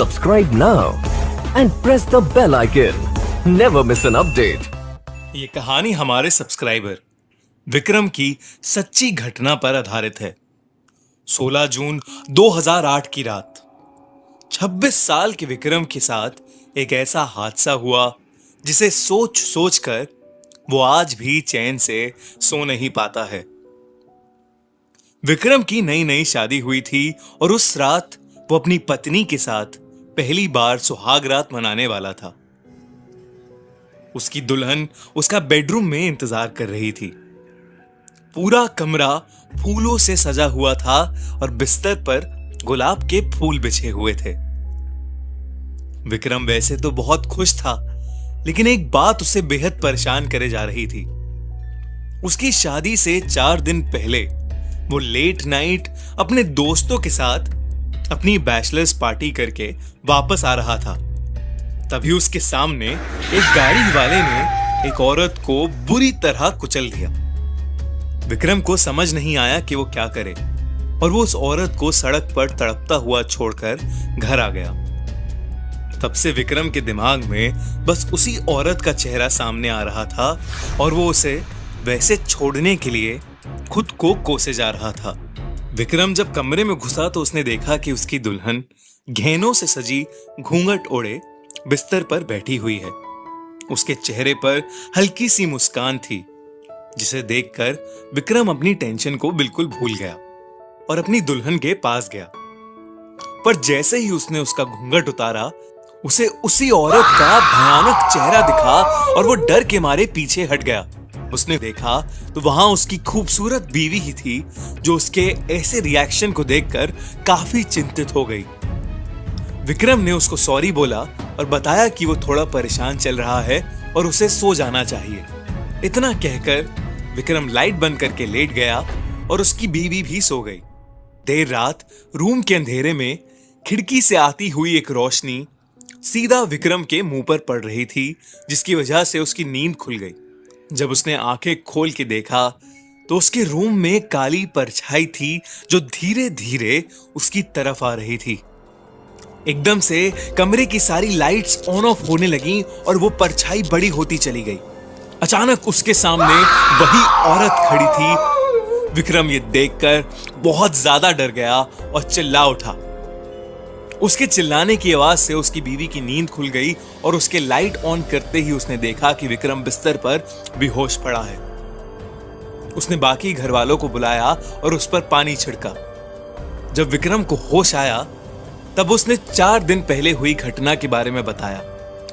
Subscribe now and press the bell icon. Never miss an update. ये कहानी हमारे subscriber Vikram की सच्ची घटना पर आधारित है। 16 जून 2008 की रात 26 साल के विक्रम के साथ एक ऐसा हादसा हुआ जिसे सोच सोच कर वो आज भी चैन से सो नहीं पाता है। विक्रम की नई नई शादी हुई थी और उस रात वो अपनी पत्नी के साथ पहली बार सुहाग रात मनाने वाला था। उसकी दुल्हन उसका बेडरूम में इंतजार कर रही थी। पूरा कमरा फूलों से सजा हुआ था और बिस्तर पर गुलाब के फूल बिछे हुए थे। विक्रम वैसे तो बहुत खुश था, लेकिन एक बात उसे बेहद परेशान करे जा रही थी। उसकी शादी से 4 दिन पहले वो लेट नाइट अपने दोस्तों के साथ अपनी बैचलर्स पार्टी करके वापस आ रहा था। तभी उसके सामने एक गाड़ी वाले ने एक औरत को बुरी तरह कुचल दिया। विक्रम को समझ नहीं आया कि वो क्या करे और वो उस औरत को सड़क पर तड़पता हुआ छोड़कर घर आ गया। तब से विक्रम के दिमाग में बस उसी औरत का चेहरा सामने आ रहा था और वो उसे वैसे छोड़ने के लिए खुद को कोसे जा रहा था। विक्रम जब कमरे में घुसा तो उसने देखा कि उसकी दुल्हन गहनों से सजी घूंघट ओढ़े बिस्तर पर बैठी हुई है। उसके चेहरे पर हल्की सी मुस्कान थी, जिसे देखकर विक्रम अपनी टेंशन को बिल्कुल भूल गया और अपनी दुल्हन के पास गया। पर जैसे ही उसने उसका घूंघट उतारा, उसे उसी औरत का भयानक चेहरा दिखा और वो डर के मारे पीछे हट गया। उसने देखा तो वहां उसकी खूबसूरत बीवी ही थी, जो उसके ऐसे रिएक्शन को देखकर काफी चिंतित हो गई। विक्रम ने उसको सॉरी बोला और बताया कि वो थोड़ा परेशान चल रहा है और उसे सो जाना चाहिए। इतना कहकर विक्रम लाइट बंद करके लेट गया और उसकी बीवी भी सो गई। देर रात रूम के अंधेरे में खिड़की से आती हुई एक रोशनी सीधा विक्रम के मुंह पर पड़ रही थी, जिसकी वजह से उसकी नींद खुल गई। जब उसने आंखें खोल के देखा तो उसके रूम में काली परछाई थी, जो धीरे धीरे उसकी तरफ आ रही थी। एकदम से कमरे की सारी लाइट्स ऑन ऑफ होने लगी और वो परछाई बड़ी होती चली गई। अचानक उसके सामने वही औरत खड़ी थी। विक्रम ये देखकर बहुत ज्यादा डर गया और चिल्ला उठा। उसके चिल्लाने की आवाज से उसकी बीवी की नींद खुल गई और उसके लाइट ऑन करते ही उसने देखा कि विक्रम बिस्तर पर बेहोश पड़ा है। उसने बाकी घर वालों को बुलाया और उस पर पानी छिड़का। जब विक्रम को होश आया तब उसने 4 दिन पहले हुई घटना के बारे में बताया।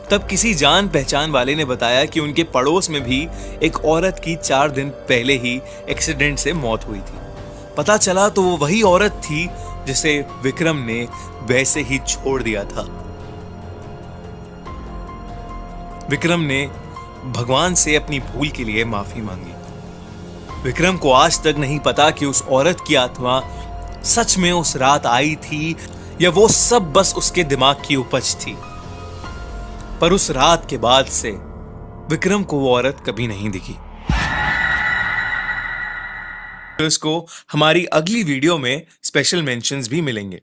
तब किसी जान पहचान वाले ने बताया कि उनके पड़ोस में भी एक औरत की 4 दिन पहले ही एक्सीडेंट से मौत हुई थी। पता चला तो वो वही औरत थी जिसे विक्रम ने वैसे ही छोड़ दिया था। विक्रम ने भगवान से अपनी भूल के लिए माफी मांगी। विक्रम को आज तक नहीं पता कि उस औरत की आत्मा सच में उस रात आई थी या वो सब बस उसके दिमाग की उपज थी। पर उस रात के बाद से विक्रम को वो औरत कभी नहीं दिखी। इसको हमारी अगली वीडियो में स्पेशल मेंशंस भी मिलेंगे।